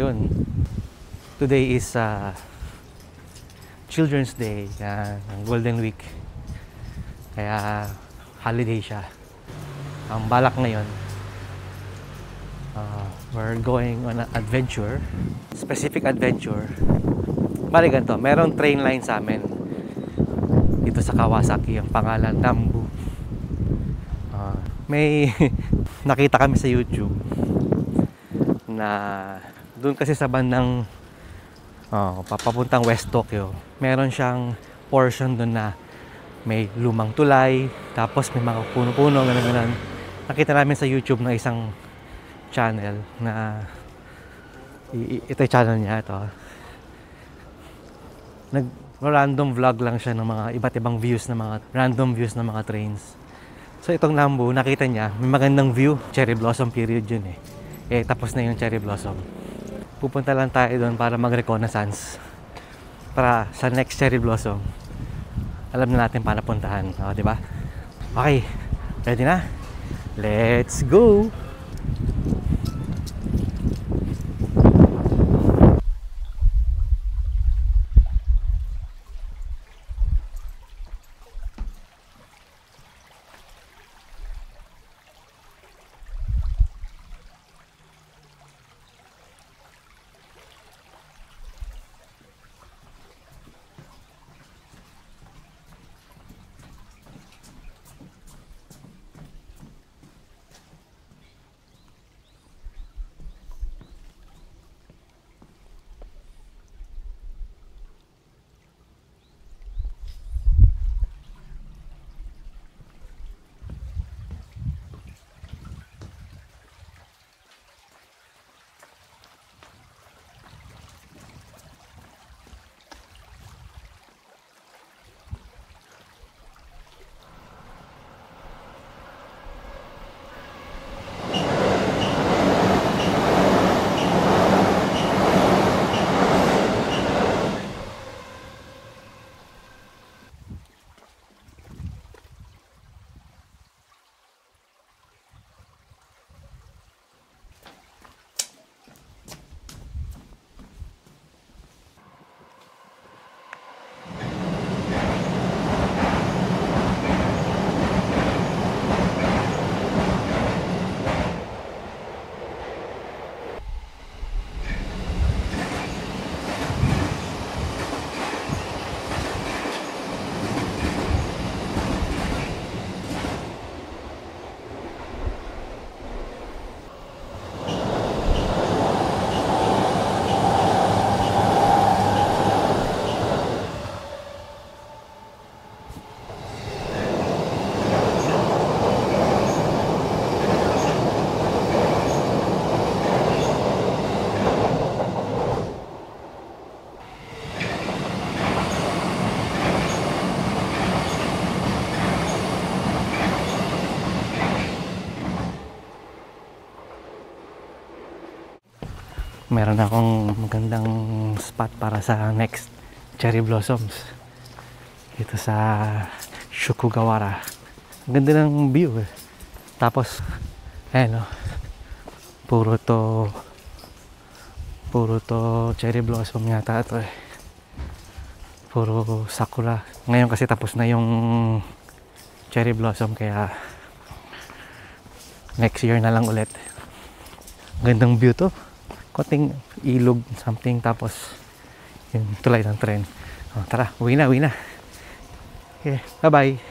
ngayon, today is Children's Day, Golden Week. Kaya holiday siya. Ang balak ngayon, we're going on an adventure, specific adventure. Bali ganito, merong train line sa amin dito sa Kawasaki, ang pangalan Nambu. May nakita kami sa YouTube na doon kasi sa bandang papuntang West Tokyo, meron siyang portion doon na may lumang tulay, tapos may mga puno-puno, gano'n. Nakita namin sa YouTube ng isang channel na ito yung channel niya, ito. Nag-random vlog lang siya ng mga iba't ibang views, ng mga random views ng mga trains. So itong Nambu, nakita niya, may magandang view. Cherry blossom period yun eh. Tapos na yung cherry blossom. Pupunta lang tayo doon para mag-reconnaissance. Para sa next cherry blossom, alam na natin paano puntahan. Di ba? Okay, ready na? Let's go! Meron akong magandang spot para sa next cherry blossoms dito sa Shukugawara. Ang ganda ng view eh. Tapos ayan o, puro to cherry blossom yata ito eh. Puro sakura. Ngayon kasi tapos na yung cherry blossom, kaya next year na lang ulit. Gandang view to, konting ilog something, tapos yung tulay ng tren. Tara, uwi na. Okay, bye bye.